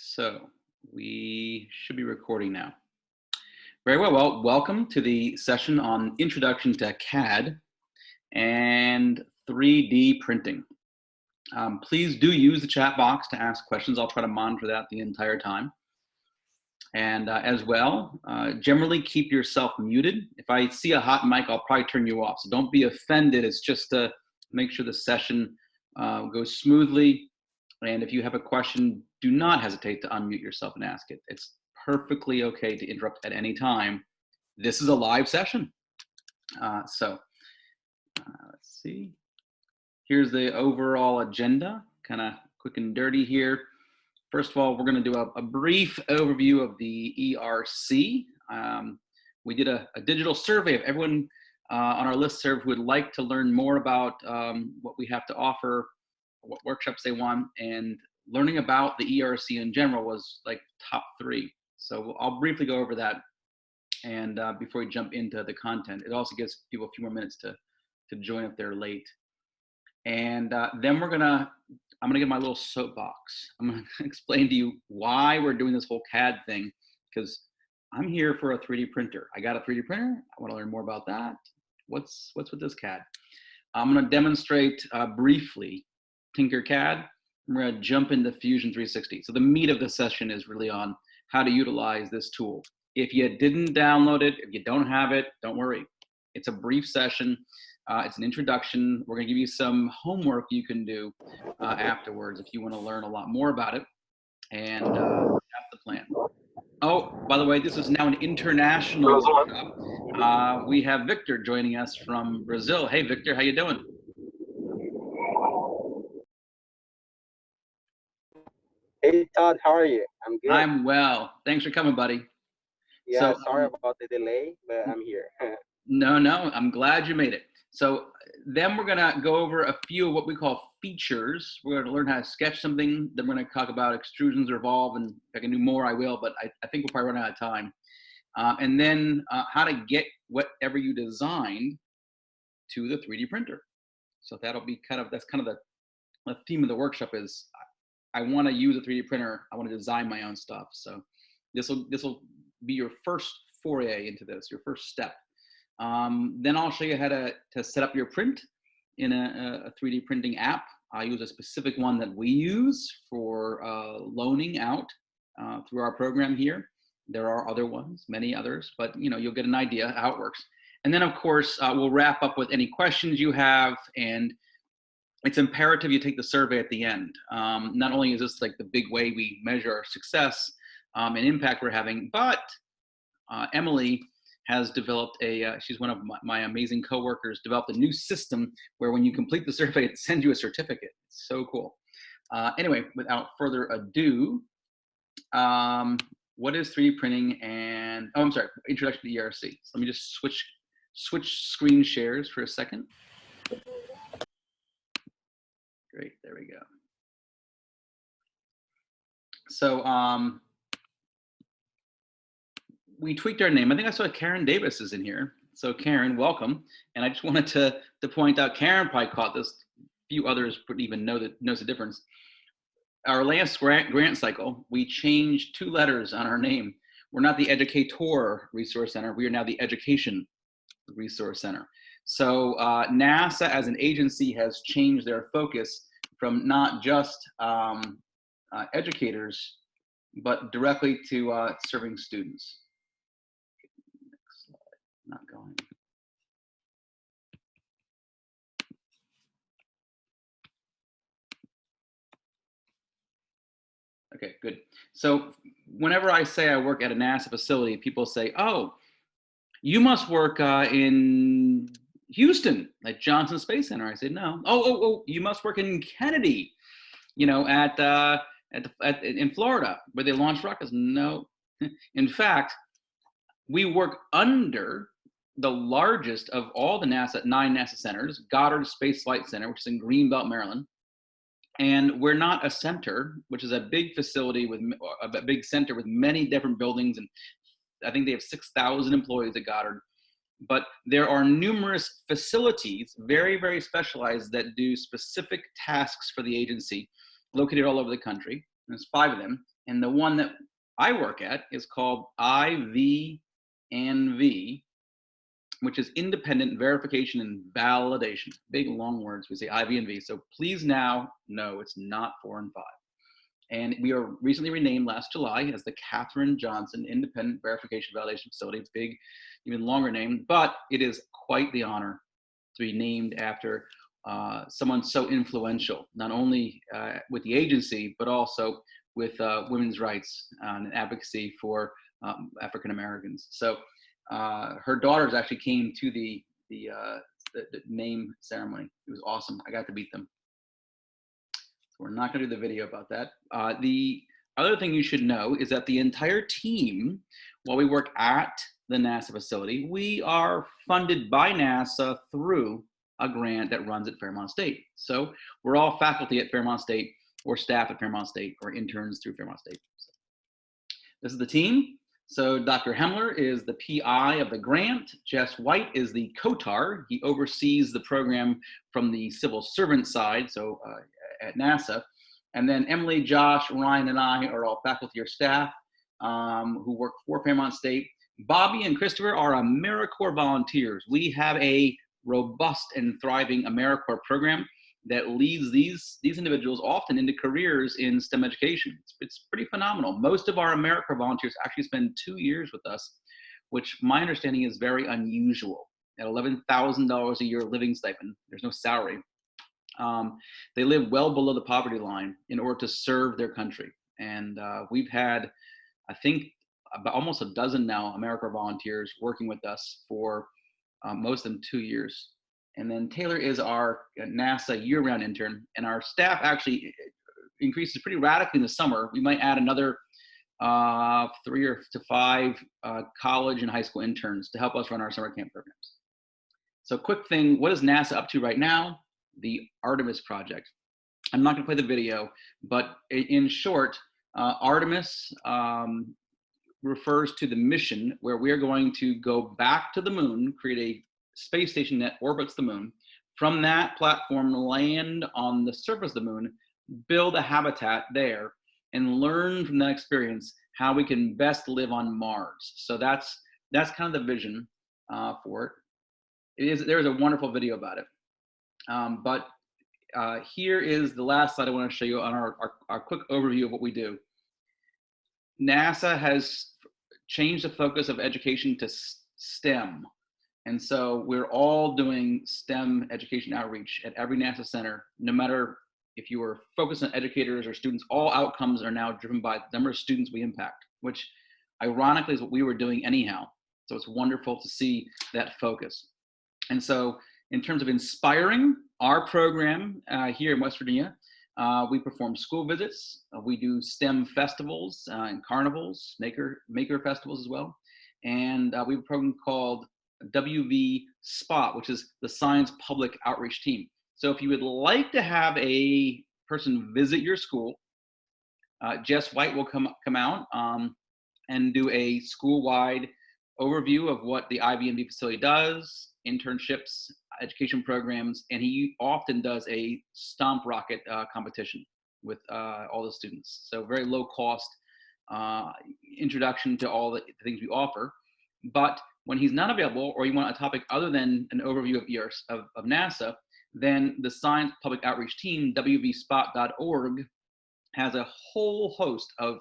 So we should be recording now. Very well. Well, welcome to the session on Introduction to CAD and 3D printing. Please do use the chat box to ask questions. I'll try to monitor that the entire time. And as well, generally keep yourself muted. If I see a hot mic, I'll probably turn you off. So don't be offended. It's just to make sure the session goes smoothly. And if you have a question, do not hesitate to unmute yourself and ask it. It's perfectly okay to interrupt at any time. This is a live session. Let's see. Here's the overall agenda, kind of quick and dirty here. First of all, we're going to do a brief overview of the ERC. We did a digital survey of everyone on our listserv who would like to learn more about what we have to offer, what workshops they want, and learning about the ERC in general was like top 3. So I'll briefly go over that, and before we jump into the content. It also gives people a few more minutes to join if they're late. And then I'm gonna get my little soapbox. I'm gonna explain to you why we're doing this whole CAD thing, because I'm here for a 3D printer. I got a 3D printer. I wanna learn more about that. What's with this CAD? I'm gonna demonstrate briefly Tinkercad. We're gonna jump into Fusion 360. So the meat of the session is really on how to utilize this tool. If you didn't download it, if you don't have it, don't worry. It's a brief session. It's an introduction. We're gonna give you some homework you can do afterwards if you wanna learn a lot more about it. And that's the plan. Oh, by the way, this is now an international workshop. We have Victor joining us from Brazil. Hey, Victor, how you doing? Hey Todd, how are you? I'm good. I'm well. Thanks for coming, buddy. Yeah, sorry about the delay, but I'm here. No, I'm glad you made it. So then we're gonna go over a few of what we call features. We're gonna learn how to sketch something. Then we're gonna talk about extrusions or evolve, and if I can do more, I will, but I think we'll probably run out of time. And then how to get whatever you designed to the 3D printer. So that'll be that's kind of the theme of the workshop is I want to use a 3D printer. I want to design my own stuff. So this will be your first foray into this, your first step. Then I'll show you how to set up your print in a 3D printing app. I use a specific one that we use for loaning out through our program here. There are other ones, many others, but you'll get an idea how it works. And then of course, we'll wrap up with any questions you have, and it's imperative you take the survey at the end. Not only is this like the big way we measure our success and impact we're having, but Emily has developed she's one of my amazing coworkers, developed a new system where when you complete the survey, it sends you a certificate. It's so cool. Anyway, without further ado, what is 3D printing and, oh, I'm sorry, introduction to ERC. So let me just switch screen shares for a second. Great, there we go. So we tweaked our name. I think I saw Karen Davis is in here. So Karen, welcome. And I just wanted to point out, Karen probably caught this. A few others wouldn't even knows the difference. Our last grant cycle, we changed 2 letters on our name. We're not the Educator Resource Center. We are now the Education Resource Center. So NASA as an agency has changed their focus from not just educators, but directly to serving students. Next slide, not going. Okay, good. So whenever I say I work at a NASA facility, people say, oh, you must work in Houston at Johnson Space Center. I say, no. Oh, you must work in Kennedy, in Florida where they launch rockets. No. In fact, we work under the largest of all the 9 NASA centers, Goddard Space Flight Center, which is in Greenbelt, Maryland. And we're not a center, which is a big facility with a big center with many different buildings, and I think they have 6,000 employees at Goddard. But there are numerous facilities, very, very specialized, that do specific tasks for the agency, located all over the country. There's 5 of them. And the one that I work at is called IV&V, which is independent verification and validation. Big long words. We say IV&V. So please now know it's not 4 and 5. And we are recently renamed last July as the Katherine Johnson Independent Verification Validation Facility. It's big, even longer name, but it is quite the honor to be named after someone so influential, not only with the agency, but also with women's rights and advocacy for African Americans. So her daughters actually came to the name ceremony. It was awesome. I got to meet them. We're not going to do the video about that. The other thing you should know is that the entire team, while we work at the NASA facility, we are funded by NASA through a grant that runs at Fairmont State. So we're all faculty at Fairmont State or staff at Fairmont State or interns through Fairmont State. So this is the team. So Dr. Hemler is the PI of the grant. Jess White is the COTAR. He oversees the program from the civil servant side, so at NASA. And then Emily, Josh, Ryan, and I are all faculty or staff who work for Fairmont State. Bobby and Christopher are AmeriCorps volunteers. We have a robust and thriving AmeriCorps program that leads these individuals often into careers in STEM education. It's pretty phenomenal. Most of our AmeriCorps volunteers actually spend 2 years with us, which my understanding is very unusual. At $11,000 a year living stipend, there's no salary. They live well below the poverty line in order to serve their country. And we've had, I think, about almost a dozen now AmeriCorps volunteers working with us for most of them 2 years. And then Taylor is our NASA year-round intern, and our staff actually increases pretty radically in the summer. We might add another 3 or 5 college and high school interns to help us run our summer camp programs. So quick thing, what is NASA up to right now? The Artemis project. I'm not going to play the video, but in short, Artemis refers to the mission where we are going to go back to the moon, create a space station that orbits the moon. From that platform, land on the surface of the moon, build a habitat there, and learn from that experience how we can best live on Mars. So that's kind of the vision for it. There's a wonderful video about it. But here is the last slide I want to show you on our quick overview of what we do. NASA has changed the focus of education to STEM. And so we're all doing STEM education outreach at every NASA center, no matter if you were focused on educators or students. All outcomes are now driven by the number of students we impact, which ironically is what we were doing anyhow. So it's wonderful to see that focus. And so in terms of inspiring our program here in West Virginia, we perform school visits. We do STEM festivals and carnivals, maker festivals as well. And we have a program called WV Spot, which is the Science Public Outreach Team. So if you would like to have a person visit your school, Jess White will come out and do a school-wide overview of what the IV&V facility does, internships, education programs, and he often does a stomp rocket competition with all the students. So very low cost introduction to all the things we offer. But when he's not available, or you want a topic other than an overview of NASA, then the Science Public Outreach Team, wvspot.org, has a whole host of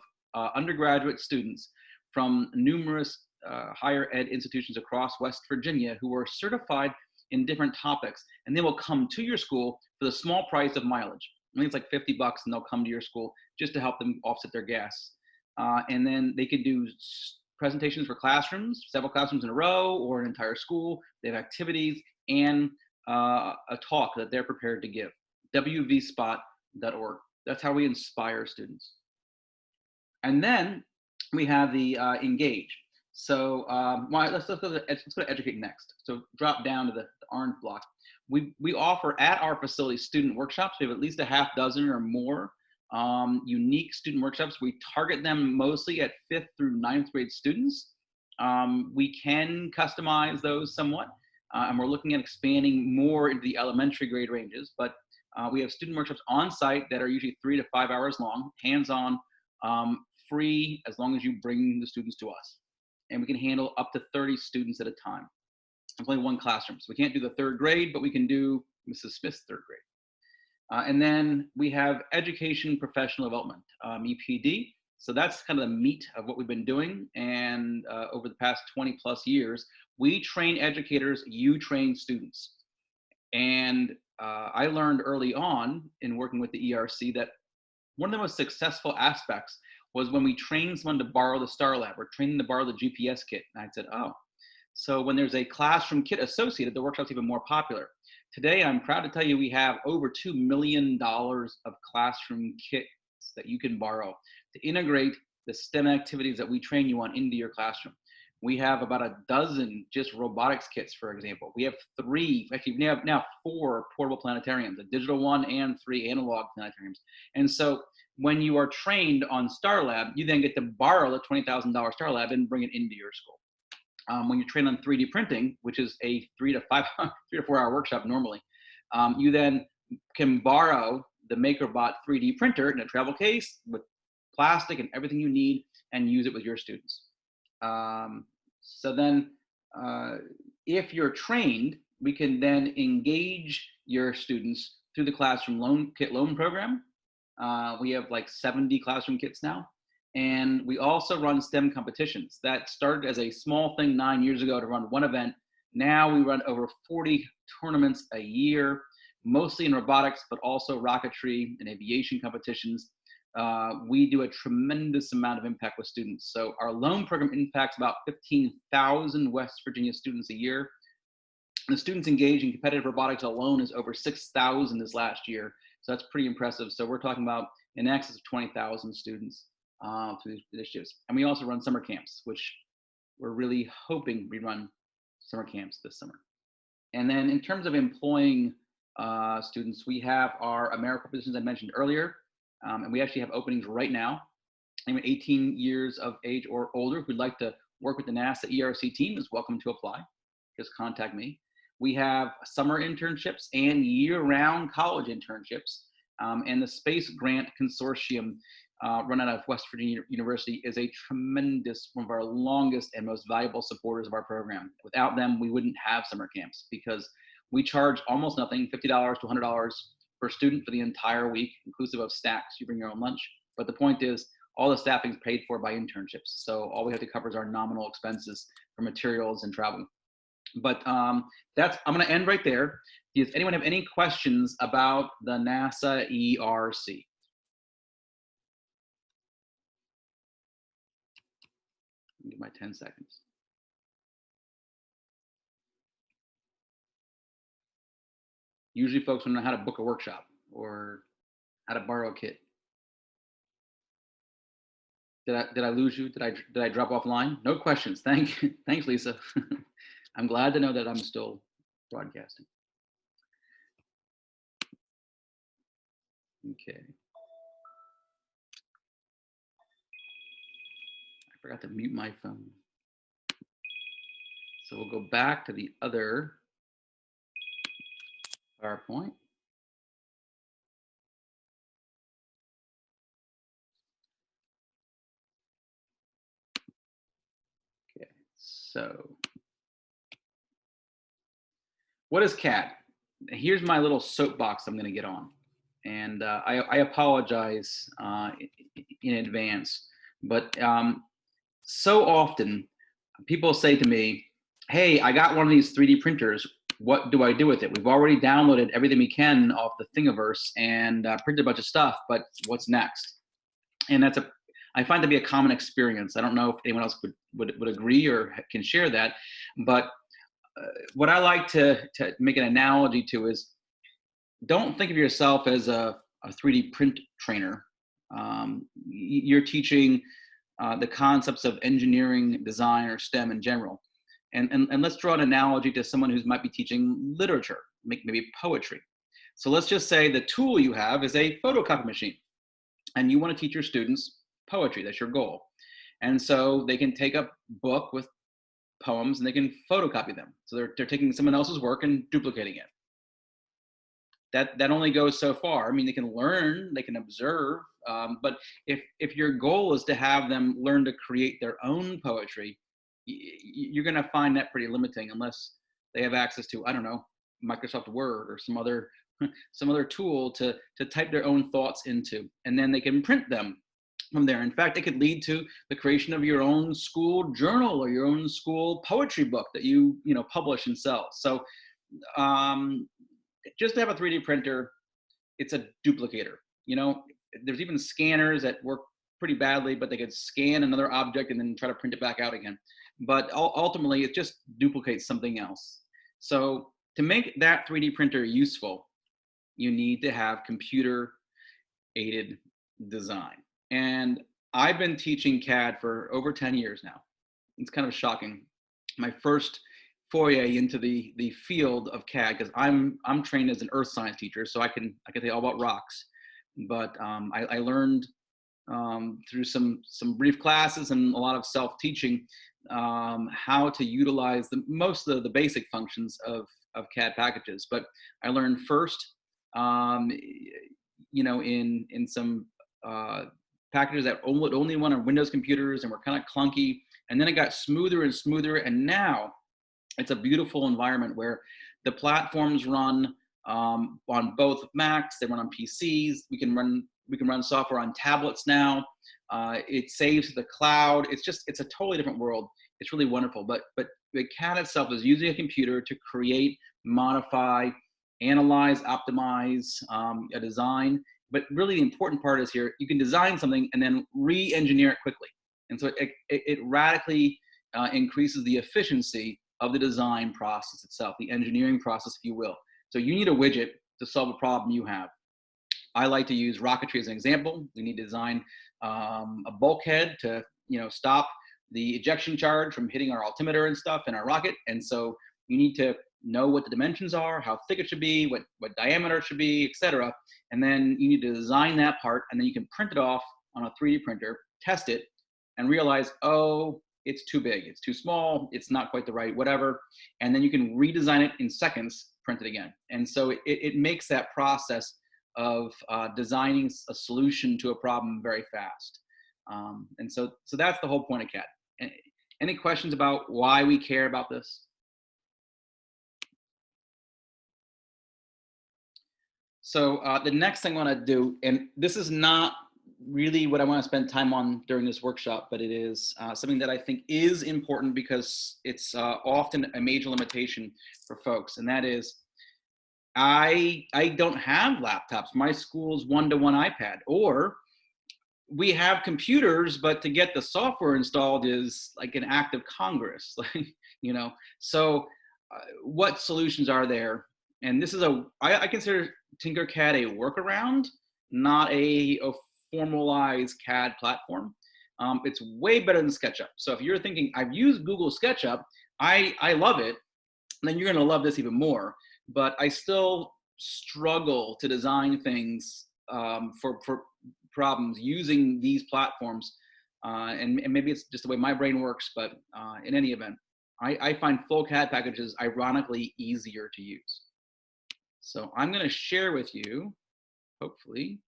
undergraduate students from numerous higher ed institutions across West Virginia who are certified in different topics, and they will come to your school for the small price of mileage. I think it's like $50, and they'll come to your school just to help them offset their gas. And then they could do presentations for classrooms, several classrooms in a row, or an entire school. They have activities and a talk that they're prepared to give. wvspot.org. That's how we inspire students. And then we have the Engage. So let's go to Educate next. So drop down to the orange block. We offer at our facility student workshops. We have at least a half dozen or more unique student workshops. We target them mostly at 5th through 9th grade students. We can customize those somewhat, and we're looking at expanding more into the elementary grade ranges, but We have student workshops on site that are usually 3 to 5 hours long, hands-on, free as long as you bring the students to us. And we can handle up to 30 students at a time. It's only one classroom, so we can't do the third grade, but we can do Mrs. Smith's third grade. And then we have education professional development, EPD. So that's kind of the meat of what we've been doing. And over the past 20 plus years, we train educators, you train students. And I learned early on in working with the ERC that one of the most successful aspects was when we trained someone to borrow the Star Lab or train them to borrow the GPS kit. And I said, oh, so when there's a classroom kit associated, the workshop's even more popular. Today, I'm proud to tell you we have over $2 million of classroom kits that you can borrow to integrate the STEM activities that we train you on into your classroom. We have about a dozen just robotics kits, for example. We have 3, actually we have now 4 portable planetariums, a digital one and 3 analog planetariums. And so when you are trained on Star Lab, you then get to borrow the $20,000 Star Lab and bring it into your school. When you're trained on 3D printing, which is a 3 to 4 hour workshop normally, you then can borrow the Makerbot 3D printer in a travel case with plastic and everything you need and use it with your students. So then if you're trained, we can then engage your students through the classroom kit loan program. We have like 70 classroom kits now. And we also run STEM competitions. That started as a small thing 9 years ago to run one event. Now we run over 40 tournaments a year, mostly in robotics, but also rocketry and aviation competitions. We do a tremendous amount of impact with students. So our loan program impacts about 15,000 West Virginia students a year. The students engaged in competitive robotics alone is over 6,000 this last year. So that's pretty impressive. So we're talking about in excess of 20,000 students through these initiatives. And we also run summer camps, which we're really hoping we run summer camps this summer. And then in terms of employing students, we have our AmeriCorps positions I mentioned earlier. And we actually have openings right now. Anyone 18 years of age or older who'd like to work with the NASA ERC team is welcome to apply. Just contact me. We have summer internships and year-round college internships. And the Space Grant Consortium run out of West Virginia University is a tremendous, one of our longest and most valuable supporters of our program. Without them, we wouldn't have summer camps because we charge almost nothing, $50 to $100 per student for the entire week, inclusive of snacks. You bring your own lunch. But the point is, all the staffing is paid for by internships. So all we have to cover is our nominal expenses for materials and travel. But I'm going to end right there. Does anyone have any questions about the NASA ERC? Give my 10 seconds. Usually folks want to know how to book a workshop or how to borrow a kit. Did I lose you? Did I drop offline? No questions. Thanks, Lisa. I'm glad to know that I'm still broadcasting. Okay. I forgot to mute my phone. So we'll go back to the other PowerPoint. Okay, so what is CAD? Here's my little soapbox I'm going to get on. And I apologize in advance, but so often people say to me, hey, I got one of these 3D printers. What do I do with it? We've already downloaded everything we can off the Thingiverse and printed a bunch of stuff, but what's next? And I find that to be a common experience. I don't know if anyone else would agree or can share that, but what I like to make an analogy to is, don't think of yourself as a 3D print trainer. You're teaching the concepts of engineering, design, or STEM in general. And let's draw an analogy to someone who might be teaching literature, maybe poetry. So let's just say the tool you have is a photocopy machine, and you want to teach your students poetry. That's your goal. And so they can take a book with poems and they can photocopy them. So they're taking someone else's work and duplicating it. that only goes so far. I mean, they can learn, they can observe, but if your goal is to have them learn to create their own poetry, you're going to find that pretty limiting unless they have access to, I don't know, Microsoft Word or some other tool to type their own thoughts into, and then they can print them from there. In fact, it could lead to the creation of your own school journal or your own school poetry book that you publish and sell. So just to have a 3D printer, it's a duplicator. There's even scanners that work pretty badly, but they could scan another object and then try to print it back out again. But ultimately, it just duplicates something else. So to make that 3D printer useful, you need to have computer-aided design. And I've been teaching CAD for over 10 years now. It's kind of shocking. My first foray into the field of CAD, because I'm trained as an earth science teacher, so I can tell you all about rocks. But I learned through some brief classes and a lot of self-teaching how to utilize most of the basic functions of CAD packages. But I learned first, in some packages that only run on Windows computers and were kind of clunky, and then it got smoother and smoother, and now it's a beautiful environment where the platforms run on both Macs, they run on PCs. We can run software on tablets now. It saves to the cloud. It's a totally different world. It's really wonderful. But the CAD itself is using a computer to create, modify, analyze, optimize a design. But really the important part is here, you can design something and then re-engineer it quickly. And so it radically increases the efficiency of the design process itself, the engineering process, if you will. So you need a widget to solve a problem you have. I like to use rocketry as an example. We need to design a bulkhead to stop the ejection charge from hitting our altimeter and stuff in our rocket. And so you need to know what the dimensions are, how thick it should be, what diameter it should be, etc. And then you need to design that part, and then you can print it off on a 3D printer, test it, and realize, oh, it's too big, it's too small, it's not quite the right whatever. And then you can redesign it in seconds, print it again. And so it makes that process of designing a solution to a problem very fast. And so that's the whole point of CAD. Any questions about why we care about this? So the next thing I want to do, and this is not really what I want to spend time on during this workshop, but it is something that I think is important because it's often a major limitation for folks, and that is I don't have laptops. My school's one-to-one iPad, or we have computers, but to get the software installed is like an act of Congress, So what solutions are there? And this is I consider Tinkercad a workaround, not a formalized CAD platform. It's way better than SketchUp. So if you're thinking, I've used Google SketchUp, I love it, then you're gonna love this even more. But I still struggle to design things for problems using these platforms. And maybe it's just the way my brain works, but in any event, I find full CAD packages ironically easier to use. So I'm gonna share with you, hopefully,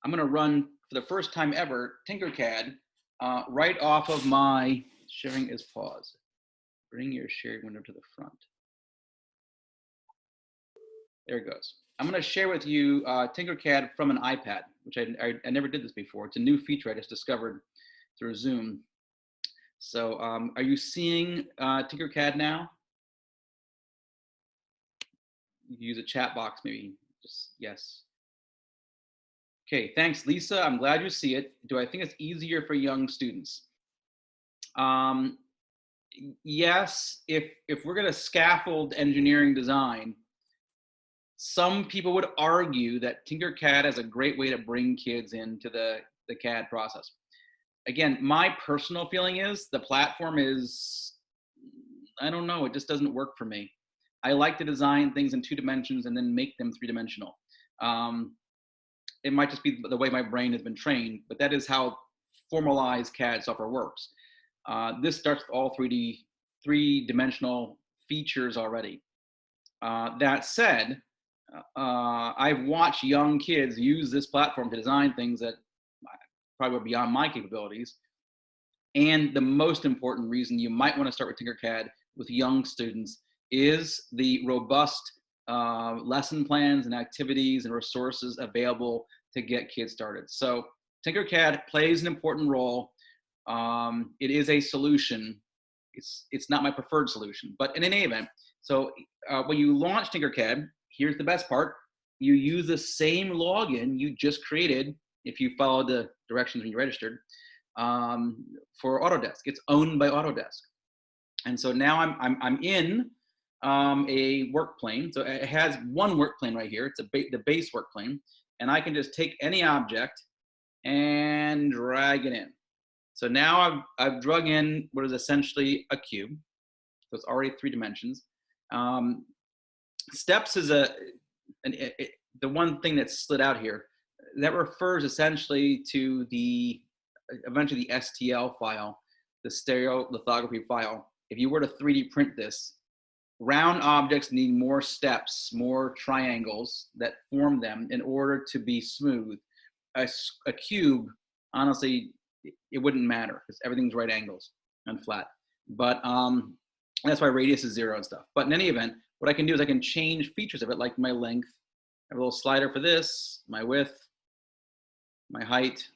I'm gonna run for the first time ever Tinkercad right off of my, sharing is pause. Bring your shared window to the front. There it goes. I'm gonna share with you Tinkercad from an iPad, which I never did this before. It's a new feature I just discovered through Zoom. So are you seeing Tinkercad now? You can use a chat box, maybe, just yes. Okay, thanks, Lisa. I'm glad you see it. Do I think it's easier for young students? Yes, if we're gonna scaffold engineering design, some people would argue that Tinkercad is a great way to bring kids into the CAD process. Again, my personal feeling is the platform is, I don't know, it just doesn't work for me. I like to design things in 2 dimensions and then make them 3-dimensional. It might just be the way my brain has been trained, but that is how formalized CAD software works. This starts with all 3-dimensional features already. That said, I've watched young kids use this platform to design things that probably were beyond my capabilities. And the most important reason you might want to start with Tinkercad with young students is the robust lesson plans and activities and resources available to get kids started. So Tinkercad plays an important role. It is a solution. It's not my preferred solution, but in any event, so when you launch Tinkercad, here's the best part. You use the same login you just created if you followed the directions when you registered for Autodesk. It's owned by Autodesk. And so now I'm in a work plane. So it has one work plane right here. It's the base work plane. And I can just take any object and drag it in. So now I've drug in what is essentially a cube. So it's already 3 dimensions. Steps is the one thing that slid out here. That refers essentially to eventually the STL file, the stereolithography file. If you were to 3D print this, round objects need more steps, more triangles that form them in order to be smooth. A cube, honestly, it wouldn't matter because everything's right angles and flat. But that's why radius is 0 and stuff. But in any event, what I can do is I can change features of it, like my length. I have a little slider for this, my width, my height.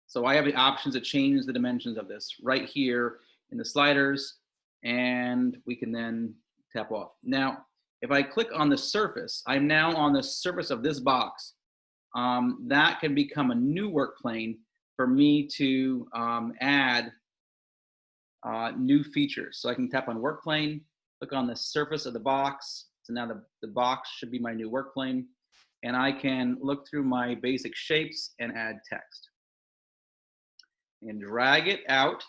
So I have the options to change the dimensions of this right here in the sliders, and we can then tap off. Now, if I click on the surface, I'm now on the surface of this box. That can become a new work plane for me to add new features. So I can tap on work plane, click on the surface of the box. So now the box should be my new work plane. And I can look through my basic shapes and add text. And drag it out.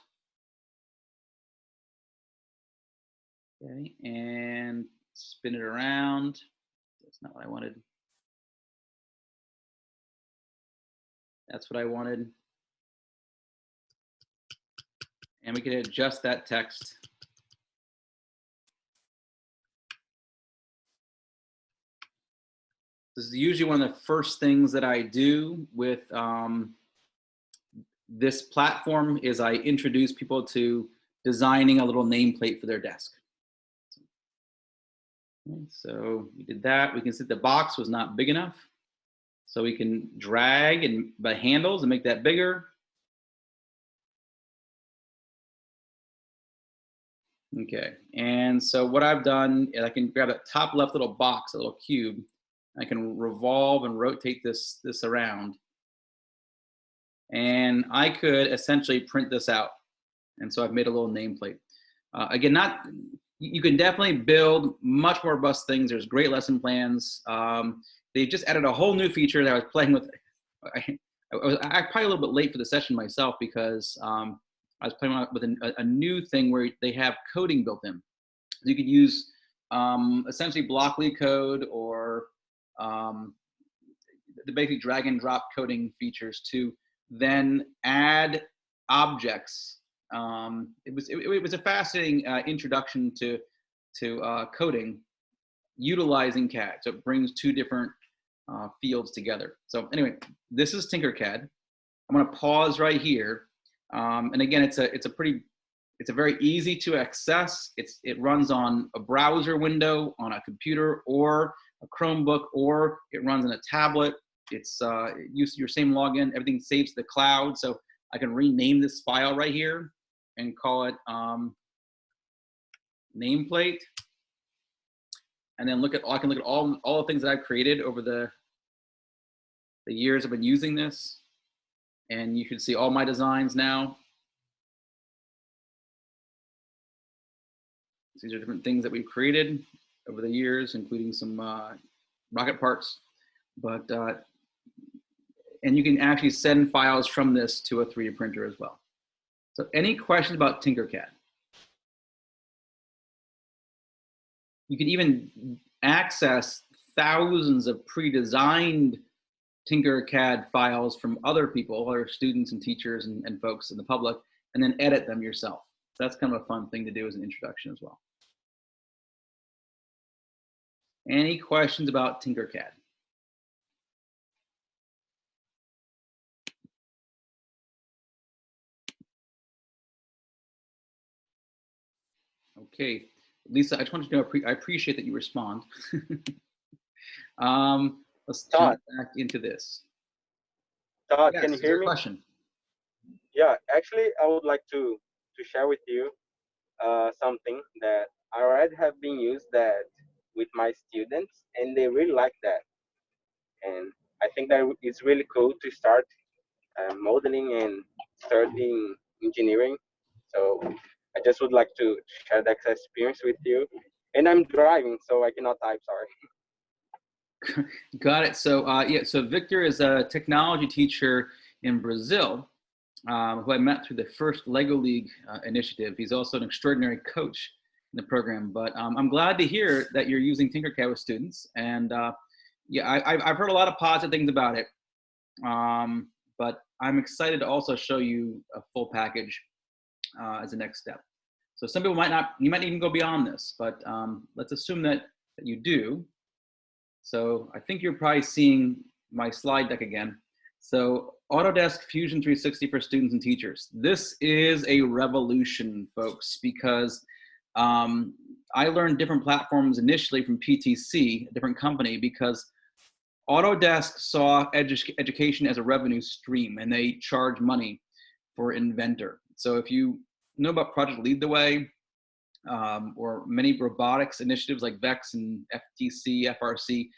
Okay, and spin it around. That's not what I wanted. That's what I wanted. And we can adjust that text. This is usually one of the first things that I do with this platform is I introduce people to designing a little nameplate for their desk. Okay, so we did that. We can see the box was not big enough. So we can drag and by handles and make that bigger. Okay, and so what I've done is I can grab that top left little box, a little cube. I can revolve and rotate this around. And I could essentially print this out. And so I've made a little nameplate. Again, you can definitely build much more robust things. There's great lesson plans. They just added a whole new feature that I was playing with. I was probably a little bit late for the session myself because I was playing with a new thing where they have coding built in. You could use essentially Blockly code or the basic drag and drop coding features to then add objects. It was a fascinating introduction to coding utilizing CAD. So it brings 2 different fields together. So anyway, this is Tinkercad. I'm going to pause right here. And again, it's a very easy to access. It runs on a browser window, on a computer, or a Chromebook, or it runs on a tablet. It's use your same login. Everything saves to the cloud. So I can rename this file right here and call it nameplate. And then I can look at all the things that I've created over the years I've been using this. And you can see all my designs now. These are different things that we've created over the years, including some rocket parts. But and you can actually send files from this to a 3D printer as well. So any questions about Tinkercad? You can even access thousands of pre-designed Tinkercad files from other people, other students and teachers and folks in the public, and then edit them yourself. So that's kind of a fun thing to do as an introduction as well. Any questions about Tinkercad? Okay, Lisa, I just want you to know I appreciate that you respond. Let's Todd, jump back into this. Todd, can Yes, you is there hear a me? question? Yeah, actually, I would like to share with you something that I already have been used that with my students, and they really like that. And I think that it's really cool to start modeling and studying engineering. So I just would like to share that experience with you. And I'm driving, so I cannot type. Sorry. Got it. So yeah, so Victor is a technology teacher in Brazil, who I met through the first Lego League initiative. He's also an extraordinary coach in the program. But I'm glad to hear that you're using Tinkercad with students. And yeah, I've heard a lot of positive things about it. But I'm excited to also show you a full package as a next step. So some people might not, you might even go beyond this, but let's assume that you do. So I think you're probably seeing my slide deck again. So Autodesk Fusion 360 for students and teachers. This is a revolution, folks, because I learned different platforms initially from PTC, a different company, because Autodesk saw education as a revenue stream, and they charge money for Inventor. So if you know about Project Lead the Way, or many robotics initiatives like VEX and FTC, FRC,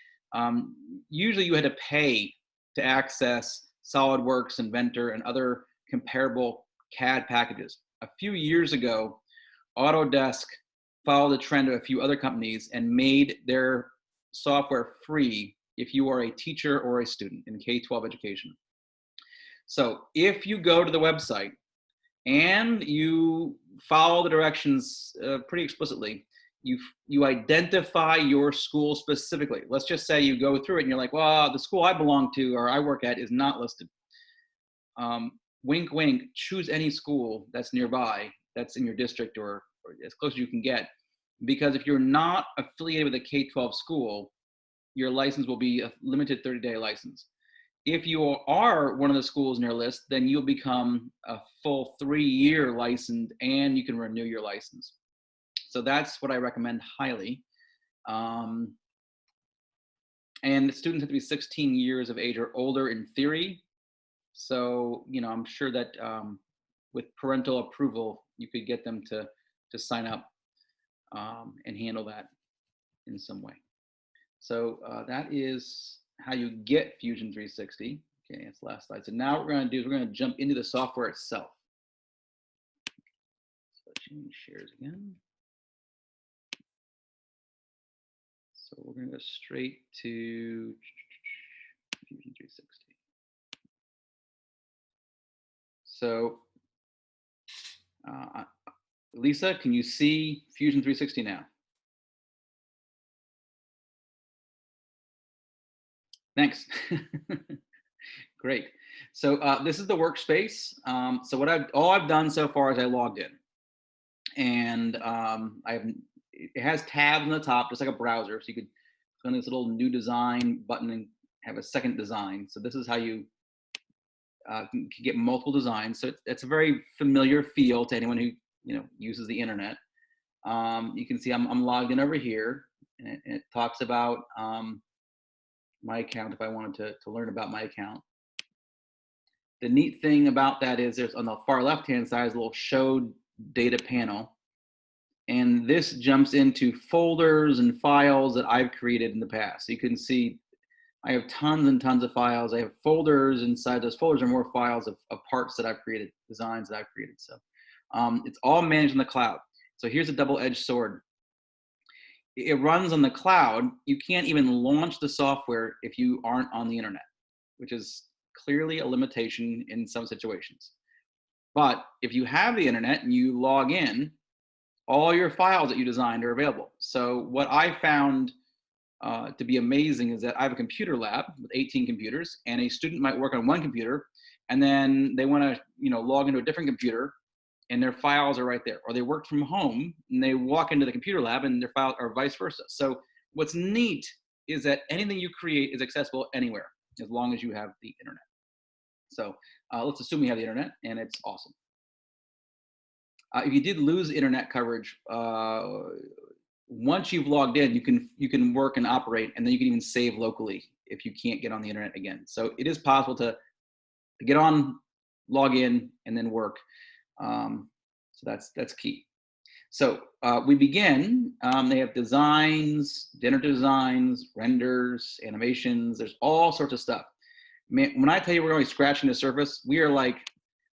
usually you had to pay to access SolidWorks, Inventor, and other comparable CAD packages. A few years ago, Autodesk followed the trend of a few other companies and made their software free if you are a teacher or a student in K-12 education. So if you go to the website and you follow the directions pretty explicitly, you identify your school specifically. Let's just say you go through it and you're like, well, the school I belong to or I work at is not listed. Wink, wink, choose any school that's nearby, that's in your district or as close as you can get. Because if you're not affiliated with a K-12 school, your license will be a limited 30-day license. If you are one of the schools in your list, then you'll become a full 3-year license and you can renew your license. So that's what I recommend highly. And students have to be 16 years of age or older in theory. So, you know, I'm sure that with parental approval, you could get them to sign up and handle that in some way. So that is how you get Fusion 360. Okay, that's the last slide. So now what we're going to do is we're going to jump into the software itself. So change shares again. So we're going to go straight to Fusion 360. So Lisa, can you see Fusion 360 now? Thanks. Great. So this is the workspace. So all I've done so far is I logged in, and it has tabs on the top, just like a browser. So you could click on this little new design button and have a second design. So this is how you can get multiple designs. So it's a very familiar feel to anyone who uses the internet. You can see I'm logged in over here, and it talks about my account if I wanted to learn about my account. The neat thing about that is there's on the far left-hand side is a little show data panel. And this jumps into folders and files that I've created in the past. So you can see I have tons and tons of files. I have folders. Inside those folders are more files of parts that I've created, designs that I've created. So it's all managed in the cloud. So here's a double-edged sword. It runs on the cloud. You can't even launch the software if you aren't on the internet, which is clearly a limitation in some situations. But if you have the internet and you log in, all your files that you designed are available. So what I found to be amazing is that I have a computer lab with 18 computers, and a student might work on one computer, and then they want to log into a different computer, and their files are right there. Or they work from home and they walk into the computer lab and their files are vice versa. So what's neat is that anything you create is accessible anywhere as long as you have the internet. So let's assume we have the internet, and it's awesome. If you did lose internet coverage, once you've logged in, you can work and operate, and then you can even save locally if you can't get on the internet again. So it is possible to get on, log in, and then work. So that's key. So we begin. They have designs, dinner designs, renders, animations. There's all sorts of stuff. Man, when I tell you we're only scratching the surface, we are like,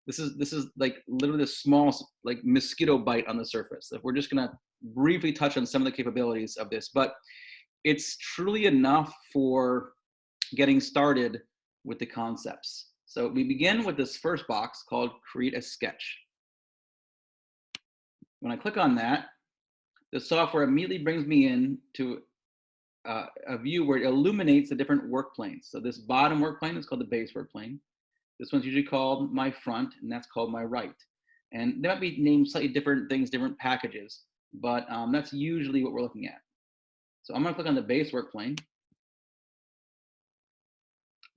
this is like literally the small like mosquito bite on the surface. If we're just gonna briefly touch on some of the capabilities of this, but it's truly enough for getting started with the concepts. So we begin with this first box called Create a Sketch. When I click on that, the software immediately brings me in to a view where it illuminates the different work planes. So this bottom work plane is called the base work plane. This one's usually called my front, and that's called my right. And they might be named slightly different things, different packages, but that's usually what we're looking at. So I'm gonna click on the base work plane.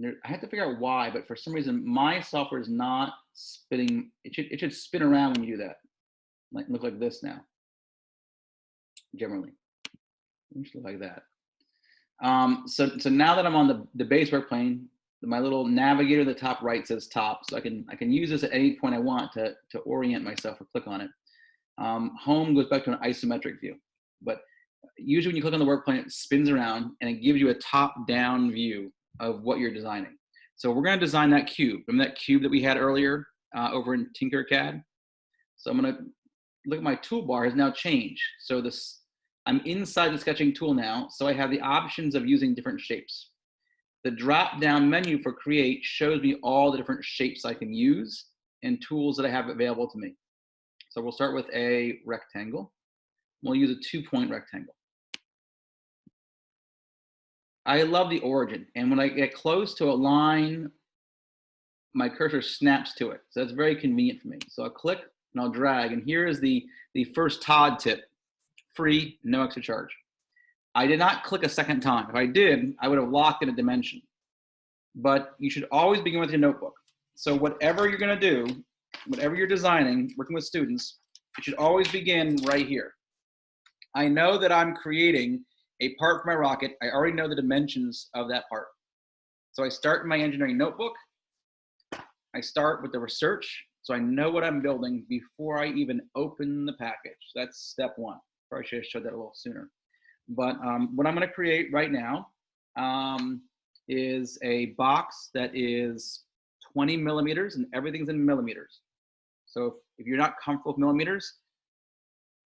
I have to figure out why, but for some reason, my software is not spinning. It should spin around when you do that. Like look like this now, generally. It should look like that. So now that I'm on the base work plane, my little navigator at the top right says top, so I can use this at any point I want to orient myself or click on it. Home goes back to an isometric view, but usually when you click on the work plane, it spins around and it gives you a top-down view of what you're designing. So we're going to design that cube. Remember that cube that we had earlier over in Tinkercad? So I'm going to look at my toolbar has now changed. So I'm inside the sketching tool now, so I have the options of using different shapes. The drop-down menu for Create shows me all the different shapes I can use and tools that I have available to me. So we'll start with a rectangle. We'll use a 2-point rectangle. I love the origin, and when I get close to a line, my cursor snaps to it. So that's very convenient for me. So I'll click and I'll drag, and here is the first Todd tip: free, no extra charge. I did not click a second time. If I did, I would have locked in a dimension. But you should always begin with your notebook. So whatever you're going to do, whatever you're designing, working with students, it should always begin right here. I know that I'm creating a part for my rocket. I already know the dimensions of that part. So I start in my engineering notebook. I start with the research, so I know what I'm building before I even open the package. That's step one. Probably should have showed that a little sooner. But what I'm going to create right now is a box that is 20 millimeters, and everything's in millimeters. So if you're not comfortable with millimeters,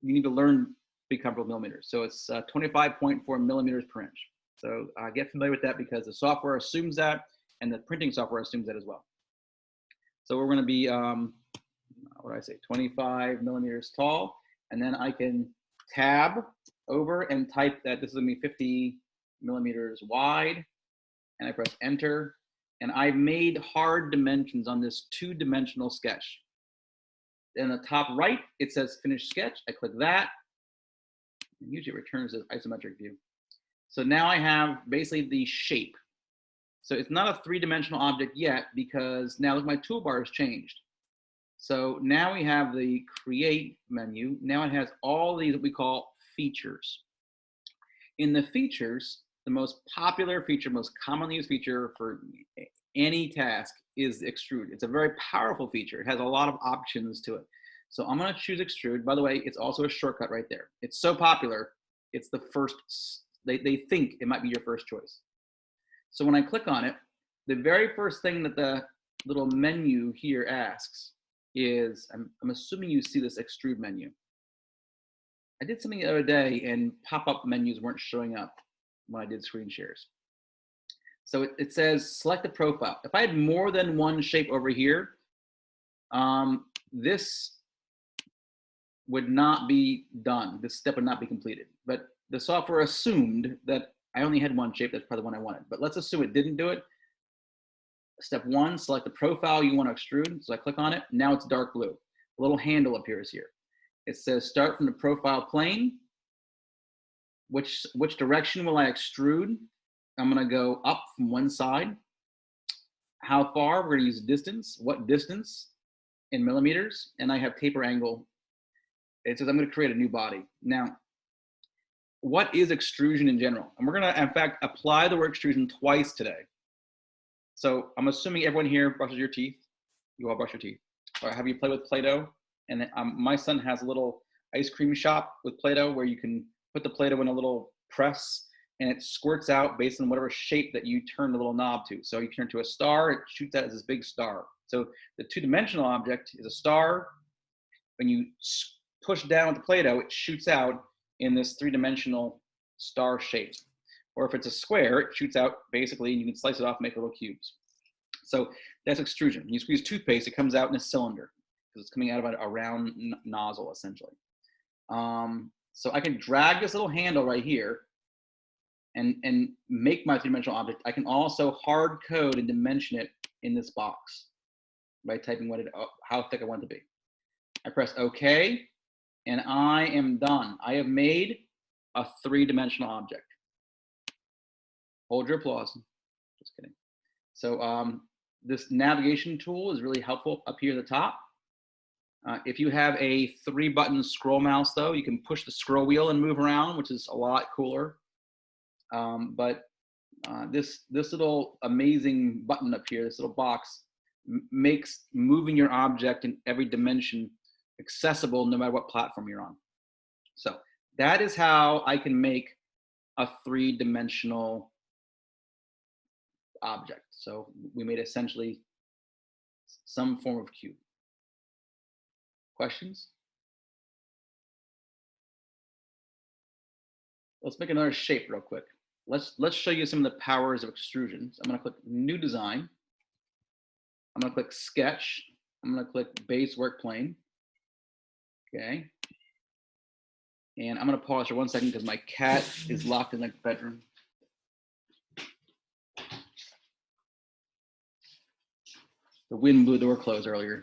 you need to learn to be comfortable with millimeters. So it's 25.4 millimeters per inch. So get familiar with that because the software assumes that, and the printing software assumes that as well. So we're going to be, what do I say, 25 millimeters tall, and then I can tab over and type that this is going to be 50 millimeters wide, and I press enter, and I've made hard dimensions on this 2-dimensional sketch. In the top right, it says finish sketch. I click that, and usually it returns an isometric view. So now I have basically the shape. So it's not a 3-dimensional object yet because now look, my toolbar has changed. So now we have the create menu. Now it has all these what we call features. In the features, the most popular feature, most commonly used feature for any task is extrude. It's a very powerful feature. It has a lot of options to it. So I'm going to choose extrude. By the way, it's also a shortcut right there. It's so popular, it's the first, they think it might be your first choice. So when I click on it, the very first thing that the little menu here asks is, I'm assuming you see this extrude menu. I did something the other day and pop-up menus weren't showing up when I did screen shares. So it says select the profile. If I had more than one shape over here, this would not be done. This step would not be completed. But the software assumed that I only had one shape. That's probably the one I wanted. But let's assume it didn't do it. Step one, select the profile you want to extrude. So I click on it. Now it's dark blue. A little handle appears here. It says start from the profile plane. which direction will I extrude? I'm gonna go up from one side. How far? We're gonna use distance. What distance in millimeters? And I have taper angle. It says I'm gonna create a new body. Now, what is extrusion in general? And we're gonna, in fact, apply the word extrusion twice today. So I'm assuming everyone here brushes your teeth. You all brush your teeth. Or have you played with Play-Doh? And my son has a little ice cream shop with Play-Doh where you can put the Play-Doh in a little press and it squirts out based on whatever shape that you turn the little knob to. So you turn to a star, it shoots out as this big star. So the two-dimensional object is a star. When you push down with the Play-Doh, it shoots out in this three-dimensional star shape. Or if it's a square, it shoots out basically, and you can slice it off and make little cubes. So that's extrusion. When you squeeze toothpaste, it comes out in a cylinder because it's coming out of a round nozzle, essentially. So I can drag this little handle right here and make my three-dimensional object. I can also hard code and dimension it in this box by typing how thick I want it to be. I press OK, and I am done. I have made a three-dimensional object. Hold your applause. Just kidding. So this navigation tool is really helpful up here at the top. If you have a 3-button scroll mouse, though, you can push the scroll wheel and move around, which is a lot cooler. This little amazing button up here, this little box, makes moving your object in every dimension accessible no matter what platform you're on. So that is how I can make a 3-dimensional object. So we made essentially some form of cube. Questions? Let's make another shape real quick. Let's show you some of the powers of extrusion. So I'm going to click New Design. I'm going to click Sketch. I'm going to click Base Work Plane. Okay. And I'm going to pause for 1 second because my cat is locked in the bedroom. The wind blew the door closed earlier.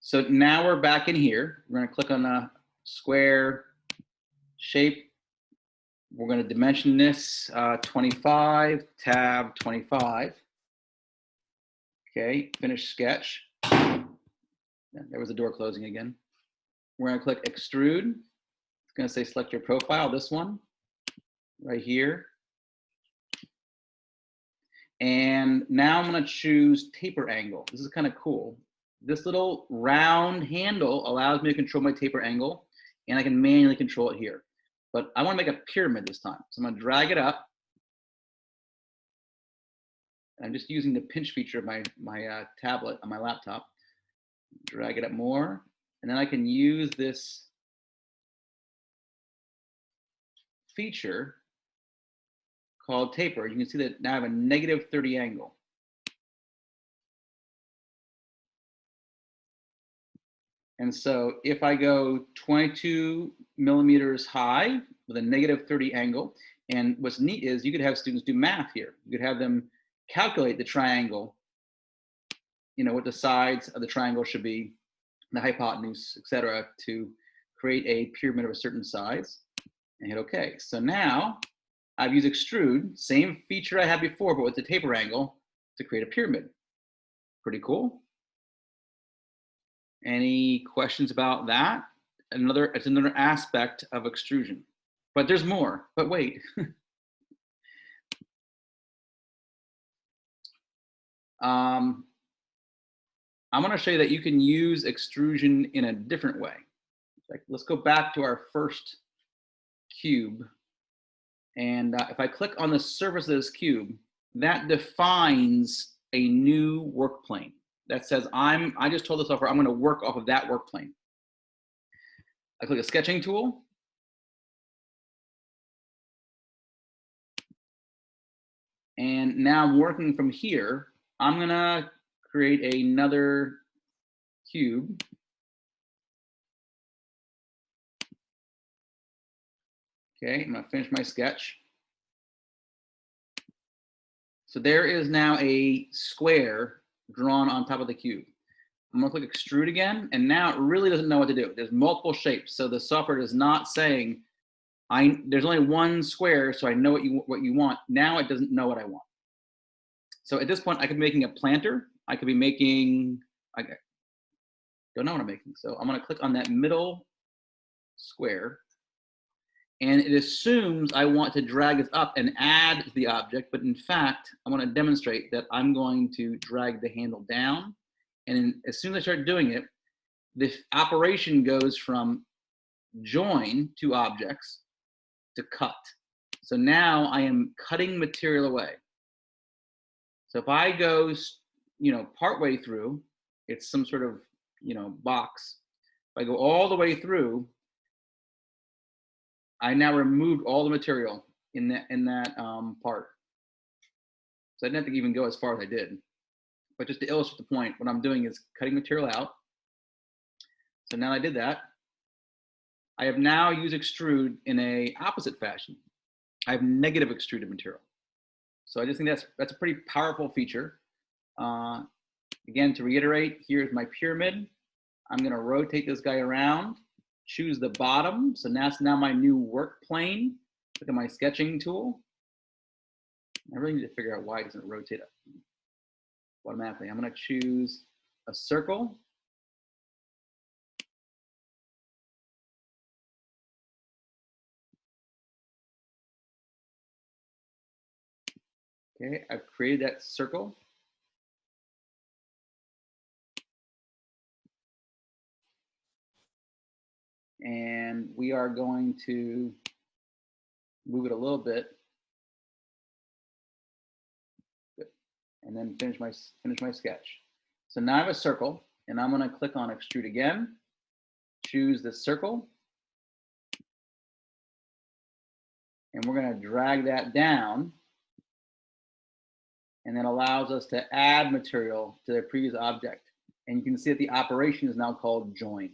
So now we're back in here. We're going to click on the square shape. We're going to dimension this 25, tab 25. Okay, finish sketch. There was the door closing again. We're going to click extrude. It's going to say select your profile, this one right here. And now I'm going to choose taper angle. This is kind of cool. This little round handle allows me to control my taper angle, and I can manually control it here. But I want to make a pyramid this time. So I'm going to drag it up. I'm just using the pinch feature of my tablet on my laptop. Drag it up more, and then I can use this feature called taper. You can see that now I have a -30 angle. And so if I go 22 millimeters high with a -30 angle, and what's neat is you could have students do math here. You could have them calculate the triangle, you know, what the sides of the triangle should be, the hypotenuse, etc., to create a pyramid of a certain size, and hit OK. So now I've used extrude, same feature I had before, but with the taper angle to create a pyramid. Pretty cool. Any questions about that? It's another aspect of extrusion. But there's more, but wait. I'm gonna show you that you can use extrusion in a different way. Like, let's go back to our first cube. And if I click on the surface of this cube, that defines a new work plane. That says I just told the software I'm going to work off of that work plane. I click a sketching tool. And now I'm working from here. I'm going to create another cube. Okay, I'm going to finish my sketch. So there is now a square drawn on top of the cube. I'm gonna click extrude again, and now it really doesn't know what to do. There's multiple shapes, so the software is not saying, there's only one square, so I know what you want. Now it doesn't know what I want. So at this point, I could be making a planter. I could be making, I don't know what I'm making. So I'm gonna click on that middle square, and it assumes I want to drag this up and add to the object, but in fact, I want to demonstrate that I'm going to drag the handle down, and as soon as I start doing it, this operation goes from join two objects to cut. So now I am cutting material away. So if I go, partway through, it's some sort of, box. If I go all the way through, I now removed all the material in that part. So I didn't have to even go as far as I did. But just to illustrate the point, what I'm doing is cutting material out. So now I did that. I have now used extrude in a opposite fashion. I have negative extruded material. So I just think that's a pretty powerful feature. Again, to reiterate, here's my pyramid. I'm gonna rotate this guy around, choose the bottom. So that's now my new work plane. Look at my sketching tool. I really need to figure out why it doesn't rotate up automatically. I'm gonna choose a circle. Okay, I've created that circle. And we are going to move it a little bit. Good. And then finish my sketch. So now I have a circle, and I'm gonna click on extrude again, choose the circle, and we're gonna drag that down, and that allows us to add material to the previous object. And you can see that the operation is now called join.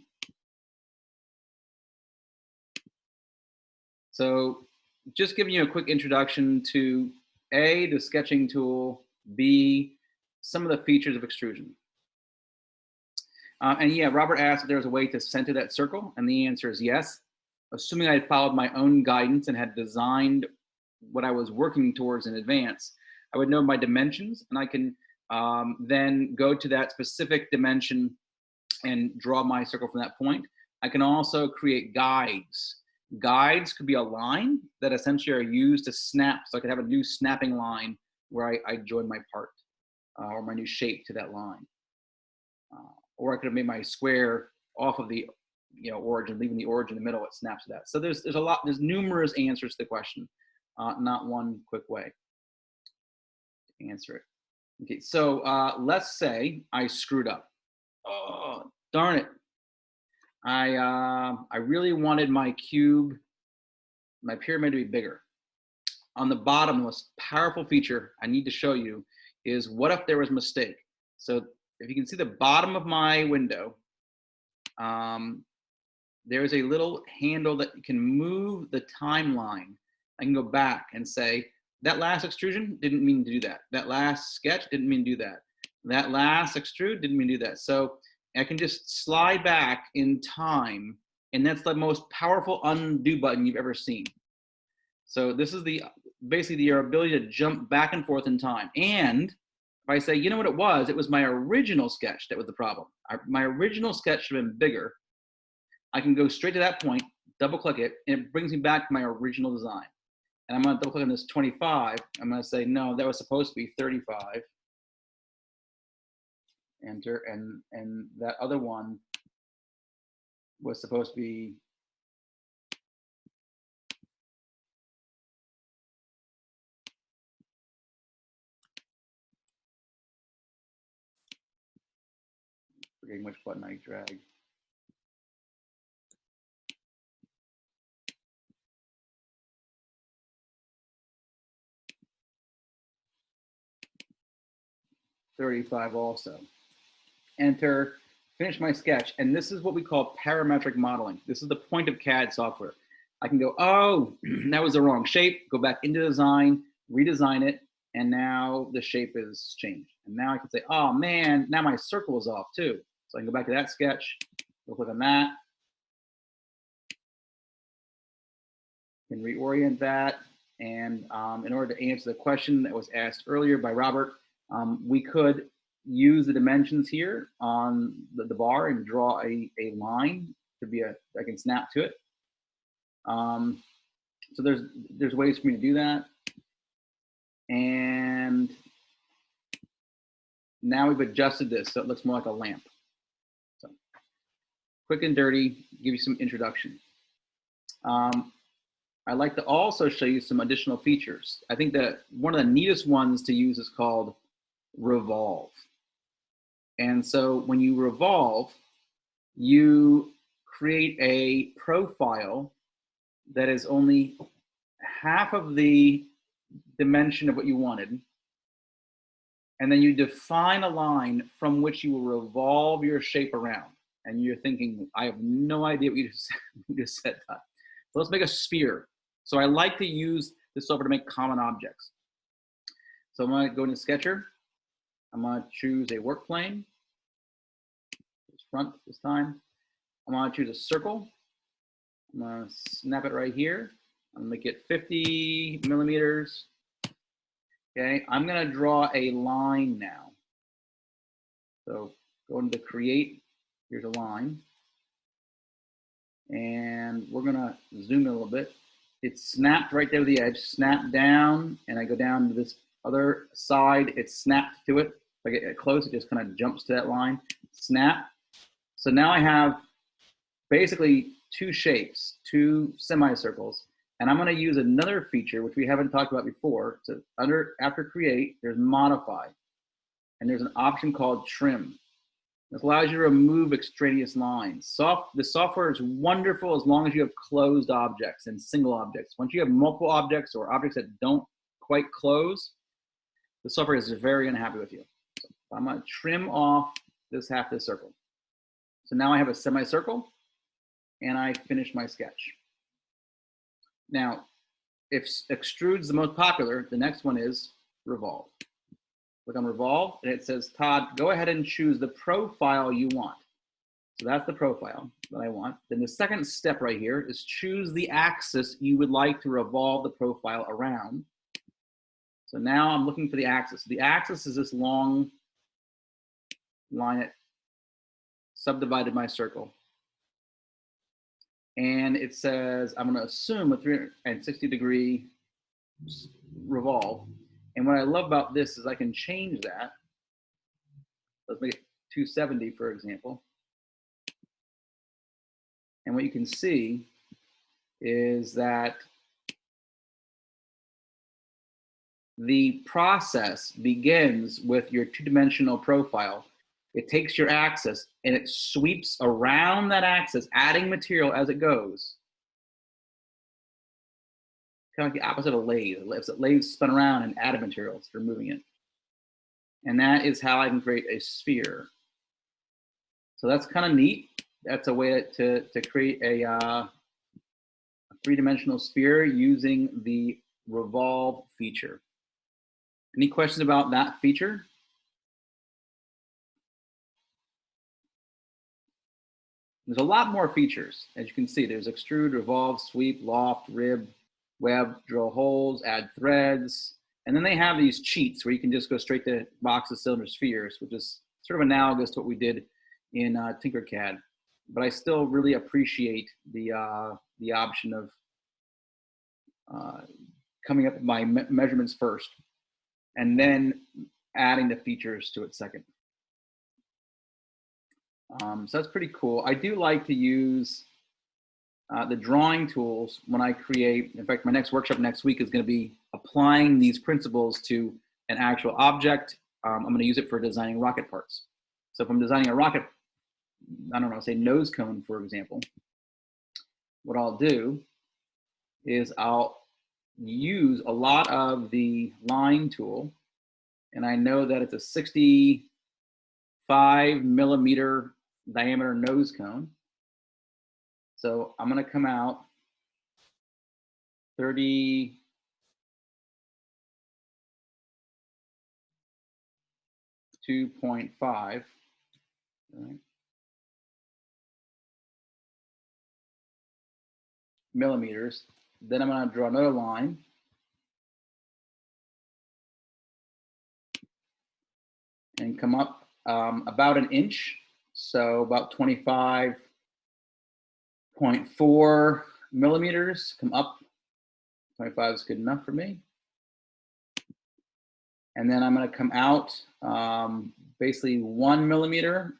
So just giving you a quick introduction to A, the sketching tool, B, some of the features of extrusion. And yeah, Robert asked if there was a way to center that circle, and the answer is yes. Assuming I had followed my own guidance and had designed what I was working towards in advance, I would know my dimensions, and I can then go to that specific dimension and draw my circle from that point. I can also create guides. Guides could be a line that essentially are used to snap. So I could have a new snapping line where I join my part or my new shape to that line. Or I could have made my square off of the origin, leaving the origin in the middle, it snaps to that. So there's numerous answers to the question, not one quick way to answer it. Okay, so let's say I screwed up. Oh, darn it. I really wanted my cube, my pyramid to be bigger. On the bottom, the most powerful feature I need to show you is what if there was a mistake? So if you can see the bottom of my window, there is a little handle that you can move the timeline. I can go back and say, that last extrusion didn't mean to do that. That last sketch didn't mean to do that. That last extrude didn't mean to do that. So I can just slide back in time, and that's the most powerful undo button you've ever seen. So this is basically your ability to jump back and forth in time. And if I say, you know what it was my original sketch that was the problem. My original sketch should have been bigger. I can go straight to that point, double click it, and it brings me back to my original design. And I'm gonna double click on this 25. I'm gonna say, no, that was supposed to be 35. Enter, and that other one was supposed to be forgetting which button I drag. $35 also. Enter, finish my sketch. And this is what we call parametric modeling. This is the point of CAD software. I can go, oh, that was the wrong shape, go back into design, redesign it, and now the shape is changed. And now I can say, oh man, now my circle is off too. So I can go back to that sketch, we'll click on that, and reorient that. And in order to answer the question that was asked earlier by Robert, we could use the dimensions here on the bar and draw a line to be I can snap to it. So there's ways for me to do that. And now we've adjusted this so it looks more like a lamp. So quick and dirty, give you some introduction. I'd like to also show you some additional features. I think that one of the neatest ones to use is called revolve. And so when you revolve, you create a profile that is only half of the dimension of what you wanted. And then you define a line from which you will revolve your shape around. And you're thinking, I have no idea what you just said that. So let's make a sphere. So I like to use this software to make common objects. So I'm going to go into Sketcher. I'm going to choose a work plane. It's front this time. I'm going to choose a circle. I'm going to snap it right here. I'm going to make it 50 millimeters. Okay, I'm going to draw a line now. So go into Create. Here's a line. And we're going to zoom in a little bit. It's snapped right there to the edge, snap down, and I go down to this other side. It's snapped to it. If I get close, it just kind of jumps to that line. Snap. So now I have basically two shapes, two semicircles, and I'm going to use another feature which we haven't talked about before. So after Create, there's Modify, and there's an option called Trim. This allows you to remove extraneous lines. The software is wonderful as long as you have closed objects and single objects. Once you have multiple objects or objects that don't quite close, the software is very unhappy with you. So I'm going to trim off this half of the circle. So now I have a semicircle, and I finish my sketch. Now, if extrude's the most popular, the next one is revolve. Click on revolve, and it says, Todd, go ahead and choose the profile you want. So that's the profile that I want. Then the second step right here is choose the axis you would like to revolve the profile around. So now I'm looking for the axis. The axis is this long line that subdivided my circle. And it says, I'm going to assume a 360-degree revolve. And what I love about this is I can change that. Let's make it 270, for example. And what you can see is that the process begins with your two-dimensional profile. It takes your axis and it sweeps around that axis, adding material as it goes. Kind of like the opposite of a lathe. A lathe spun around and added material, so you're moving it. And that is how I can create a sphere. So that's kind of neat. That's a way to create a three-dimensional sphere using the revolve feature. Any questions about that feature? There's a lot more features. As you can see, there's extrude, revolve, sweep, loft, rib, web, drill holes, add threads. And then they have these cheats where you can just go straight to boxes, cylinders, spheres, which is sort of analogous to what we did in Tinkercad. But I still really appreciate the option of coming up with my measurements first and then adding the features to it second. So that's pretty cool. I do like to use the drawing tools when I create. In fact, my next workshop next week is going to be applying these principles to an actual object. I'm going to use it for designing rocket parts. So if I'm designing a rocket, I don't know, say nose cone, for example, what I'll do is I'll use a lot of the line tool, and I know that it's a 65 millimeter diameter nose cone. So I'm going to come out 32.5. Right. millimeters. Then I'm going to draw another line. And come up about an inch, so about 25.4 millimeters. Come up, 25 is good enough for me. And then I'm going to come out basically 1 millimeter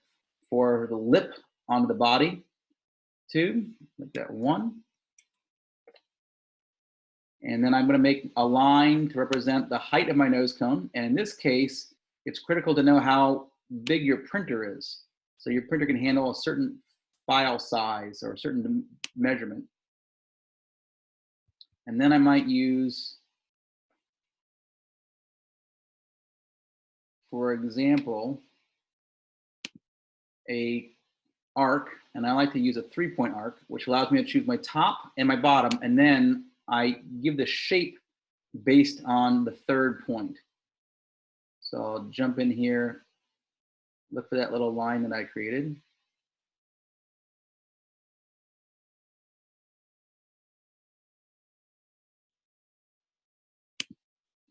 for the lip onto the body. 2, like that, 1. And then I'm going to make a line to represent the height of my nose cone. And in this case, it's critical to know how big your printer is. So your printer can handle a certain file size or a certain measurement. And then I might use, for example, a arc, and I like to use a 3-point arc, which allows me to choose my top and my bottom, and then I give the shape based on the 3rd point. So I'll jump in here, look for that little line that I created.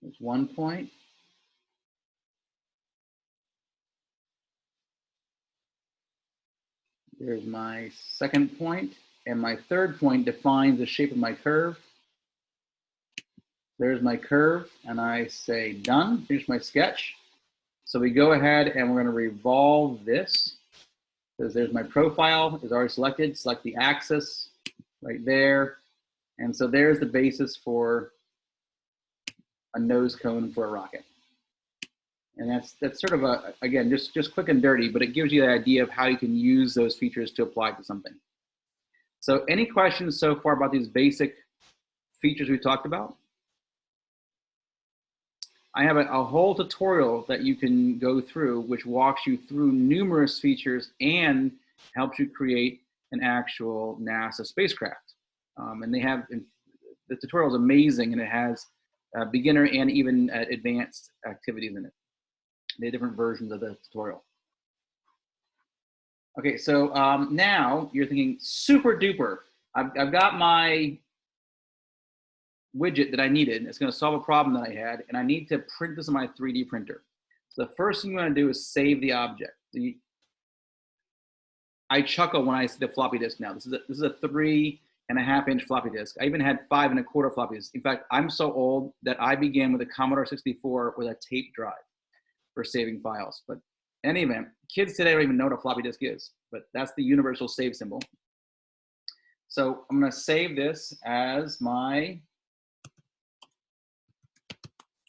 There's 1 point. There's my 2nd point, and my 3rd point defines the shape of my curve. There's my curve, and I say done, finish my sketch. So we go ahead and we're going to revolve this. Because there's my profile is already selected. Select the axis right there. And so there's the basis for a nose cone for a rocket. And that's sort of a, again, just quick and dirty, but it gives you the idea of how you can use those features to apply to something. So any questions so far about these basic features we talked about? I have a whole tutorial that you can go through, which walks you through numerous features and helps you create an actual NASA spacecraft. And they have, the tutorial is amazing, and it has beginner and even advanced activities in it. They have different versions of the tutorial. Okay, so now you're thinking, super duper, I've got my widget that I needed. It's going to solve a problem that I had, and I need to print this on my 3D printer. So the first thing you want to do is save the object. I chuckle when I see the floppy disk now. This is a 3.5-inch floppy disk. I even had 5 1/4 floppy disks. In fact, I'm so old that I began with a Commodore 64 with a tape drive for saving files. But in any event, kids today don't even know what a floppy disk is, but that's the universal save symbol. So I'm going to save this as my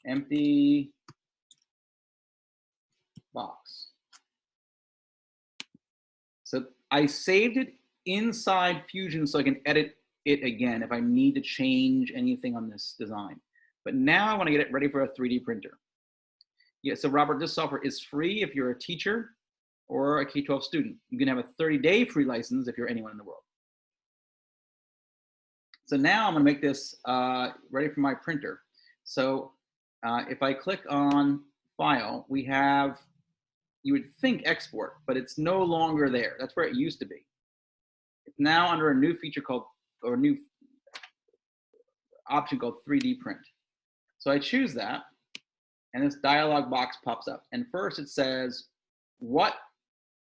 empty box. So I saved it inside Fusion so I can edit it again if I need to change anything on this design. But now I want to get it ready for a 3D printer. Yeah, so Robert, this software is free if you're a teacher or a K-12 student. You can have a 30-day free license if you're anyone in the world. So now I'm going to make this ready for my printer. So if I click on File, we have, you would think export, but it's no longer there. That's where it used to be. It's now under a new feature called, or a new option called 3D print. So I choose that, and this dialog box pops up. And first it says, what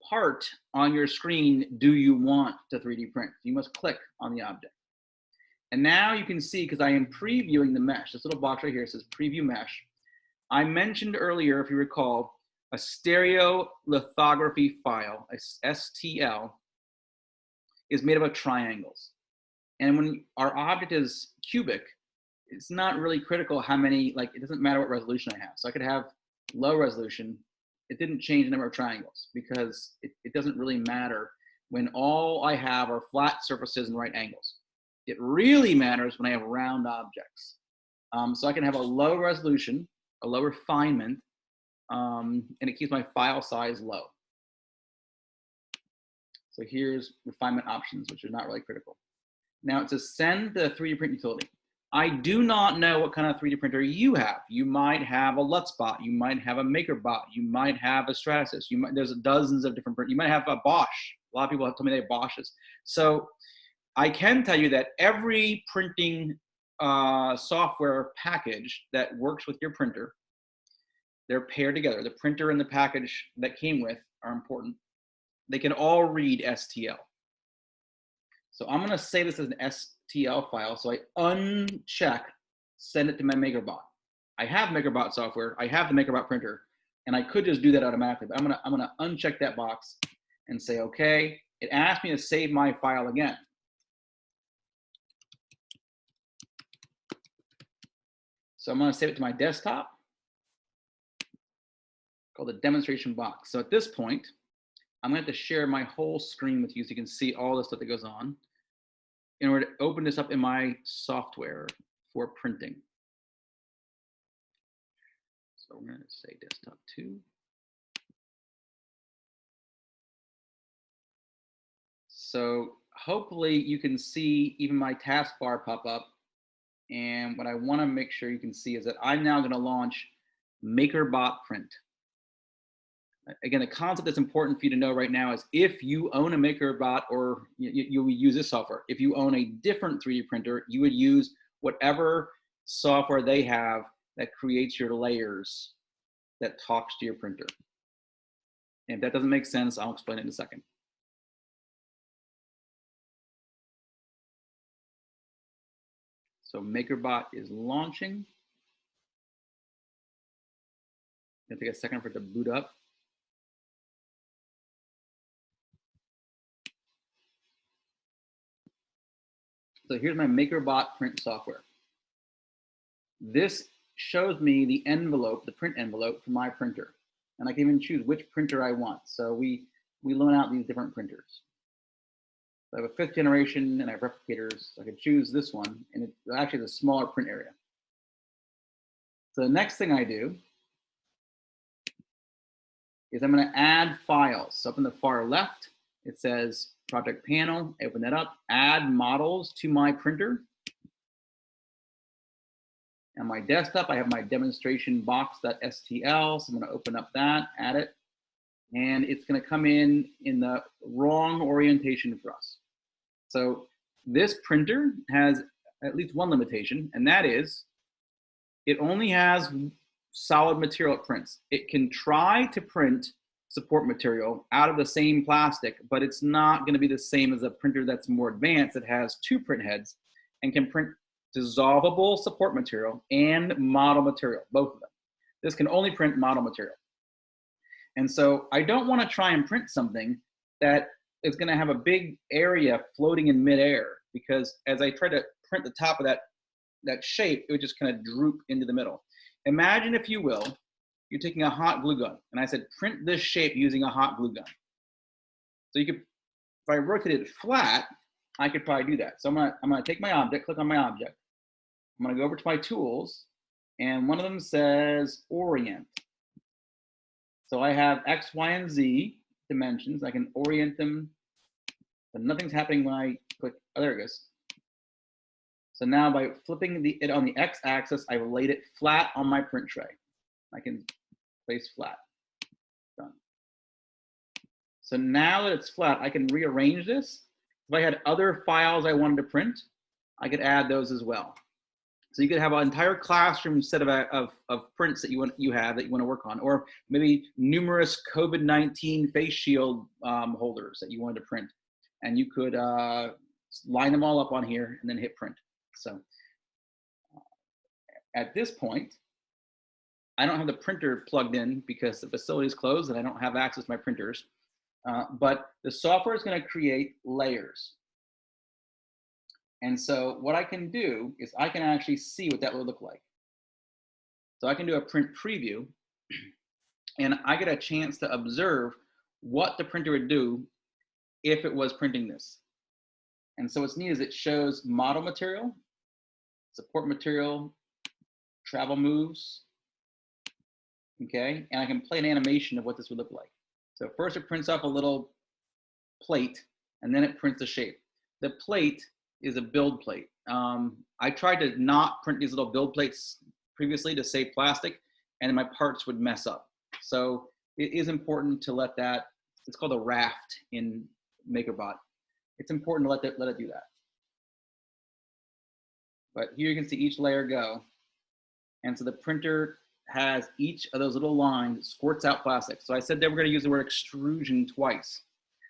part on your screen do you want to 3D print? You must click on the object. And now you can see, because I am previewing the mesh, this little box right here says preview mesh. I mentioned earlier, if you recall, a stereo lithography file, a STL, is made up of triangles. And when our object is cubic, it's not really critical how many, like, it doesn't matter what resolution I have. So I could have low resolution. It didn't change the number of triangles because it doesn't really matter when all I have are flat surfaces and right angles. It really matters when I have round objects. So I can have a low resolution, a low refinement, and it keeps my file size low. So here's refinement options, which are not really critical. Now it says send the 3D print utility. I do not know what kind of 3D printer you have. You might have a Lutzbot, you might have a Makerbot, you might have a Stratasys, there's dozens of different printers. You might have a Bosch. A lot of people have told me they have Bosches. So I can tell you that every printing software package that works with your printer, they're paired together. The printer and the package that came with are important. They can all read STL. So I'm going to save this as an STL file. So I uncheck, send it to my Makerbot. I have Makerbot software. I have the Makerbot printer, and I could just do that automatically. But I'm gonna uncheck that box and say okay. It asked me to save my file again. So I'm going to save it to my desktop, called the demonstration box. So at this point, I'm going to have to share my whole screen with you so you can see all the stuff that goes on in order to open this up in my software for printing. So we're going to say desktop 2. So hopefully you can see even my taskbar pop up. And what I want to make sure you can see is that I'm now going to launch Makerbot Print. Again, the concept that's important for you to know right now is if you own a Makerbot or you would use this software, if you own a different 3D printer, you would use whatever software they have that creates your layers that talks to your printer. And if that doesn't make sense, I'll explain it in a second. So Makerbot is launching. It'll take a second for it to boot up. So here's my Makerbot print software. This shows me the envelope, the print envelope for my printer. And I can even choose which printer I want. So we loan out these different printers. So I have a 5th generation and I have replicators. So I could choose this one, and it actually has a smaller print area. So the next thing I do is I'm going to add files. So up in the far left, it says project panel. I open that up, add models to my printer. On my desktop, I have my demonstration box.stl. So I'm going to open up that, add it, and it's going to come in the wrong orientation for us. So this printer has at least one limitation, and that is it only has solid material it prints. It can try to print support material out of the same plastic, but it's not going to be the same as a printer that's more advanced that has 2 print heads and can print dissolvable support material and model material, both of them. This can only print model material. And so I don't want to try and print something that is going to have a big area floating in midair, because as I try to print the top of that shape, it would just kind of droop into the middle. Imagine, if you will, you're taking a hot glue gun, and I said, print this shape using a hot glue gun. So you could, if I rotated it flat, I could probably do that. So I'm gonna take my object, click on my object. I'm gonna go over to my tools, and one of them says orient. So I have X, Y, and Z dimensions. I can orient them, but nothing's happening when I click, oh, there it goes. So now by flipping it on the X axis, I've laid it flat on my print tray. I can place flat, done. So now that it's flat, I can rearrange this. If I had other files I wanted to print, I could add those as well. So you could have an entire classroom set of prints that you want to work on, or maybe numerous COVID-19 face shield holders that you wanted to print, and you could line them all up on here and then hit print. So at this point, I don't have the printer plugged in because the facility is closed and I don't have access to my printers. But the software is going to create layers. And so what I can do is I can actually see what that would look like. So I can do a print preview, and I get a chance to observe what the printer would do if it was printing this. And so what's neat is it shows model material, support material, travel moves, okay? And I can play an animation of what this would look like. So first it prints off a little plate, and then it prints a shape. The plate is a build plate. I tried to not print these little build plates previously to save plastic, and my parts would mess up. So it is important to let that, it's called a raft in Makerbot. It's important to let it do that. But here you can see each layer go. And so the printer has each of those little lines squirts out plastic. So I said that we're going to use the word extrusion twice.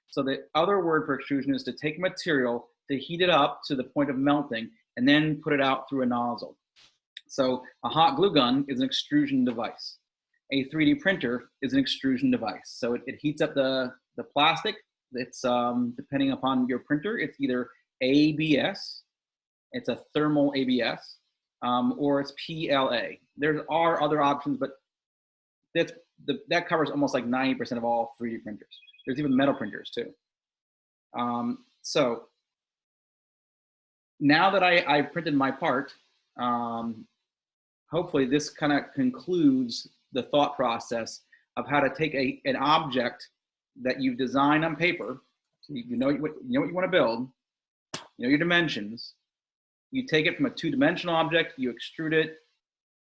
So the other word for extrusion is to take material, to heat it up to the point of melting, and then put it out through a nozzle. So a hot glue gun is an extrusion device. A 3D printer is an extrusion device. So it heats up the plastic. It's depending upon your printer, it's either ABS, it's a thermal ABS, or it's PLA. There are other options, but that covers almost like 90% of all 3D printers. There's even metal printers too. So now that I printed my part, hopefully this kind of concludes the thought process of how to take an object that you've designed on paper. So you know what you want to build, you know your dimensions. You take it from a two-dimensional object, you extrude it,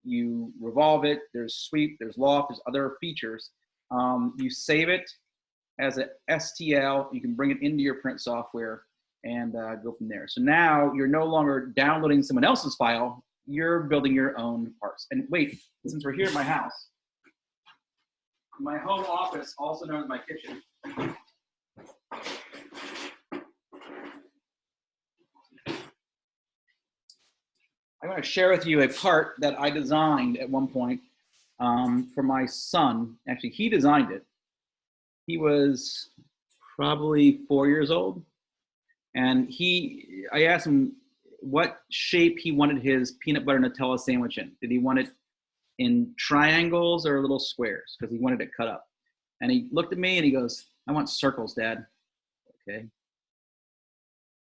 you revolve it, there's sweep, there's loft, there's other features. You save it as a STL, you can bring it into your print software and go from there. So now you're no longer downloading someone else's file, you're building your own parts. And wait, since we're here at my house, my home office, also known as my kitchen, I want to share with you a part that I designed at one point for my son. Actually, he designed it. He was probably 4 years old. And I asked him what shape he wanted his peanut butter Nutella sandwich in. Did he want it in triangles or little squares? Because he wanted it cut up. And he looked at me and he goes, "I want circles, Dad." Okay.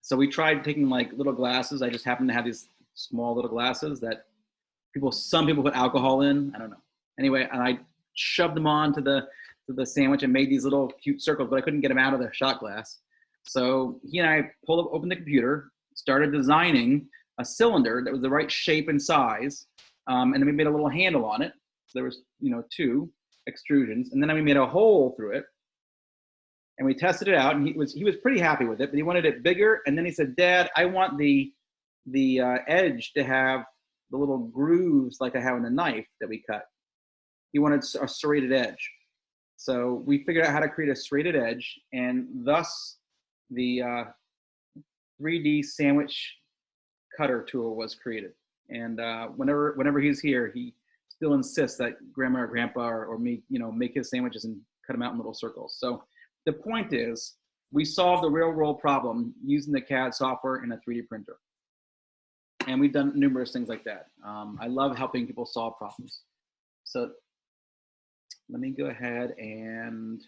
So we tried taking like little glasses. I just happened to have these small little glasses that some people put alcohol in. I don't know. Anyway, and I shoved them on to the sandwich and made these little cute circles, but I couldn't get them out of the shot glass. So he and I opened the computer, started designing a cylinder that was the right shape and size, and then we made a little handle on it. So there was, 2 extrusions, and then we made a hole through it, and we tested it out, and he was pretty happy with it, but he wanted it bigger. And then he said, "Dad, I want the edge to have the little grooves like I have in the knife that we cut." He wanted a serrated edge. So we figured out how to create a serrated edge, and thus the 3D sandwich cutter tool was created. And whenever he's here, he still insists that Grandma or Grandpa or me, make his sandwiches and cut them out in little circles. So the point is, we solved the real world problem using the CAD software in a 3D printer. And we've done numerous things like that. I love helping people solve problems. So let me go ahead and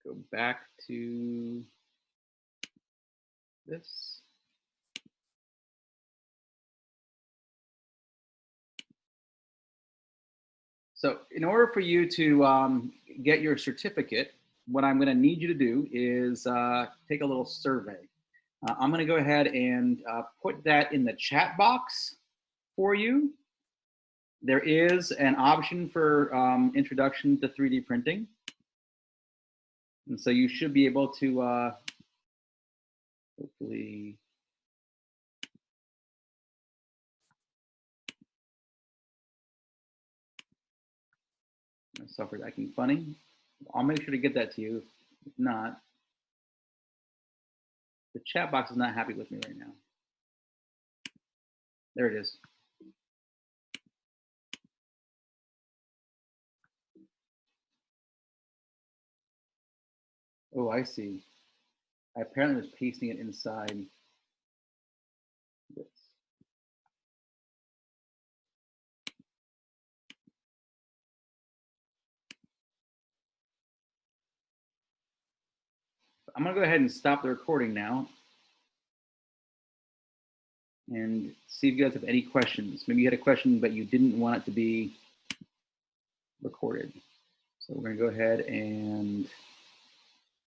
go back to this. So in order for you to get your certificate, what I'm going to need you to do is take a little survey. I'm going to go ahead and put that in the chat box for you. There is an option for introduction to 3D printing. And so you should be able to hopefully my software's acting funny. I'll make sure to get that to you. If not, the chat box is not happy with me right now. There it is. Oh, I see. I apparently was pasting it inside this. I'm going to go ahead and stop the recording now and see if you guys have any questions. Maybe you had a question, but you didn't want it to be recorded. So we're going to go ahead and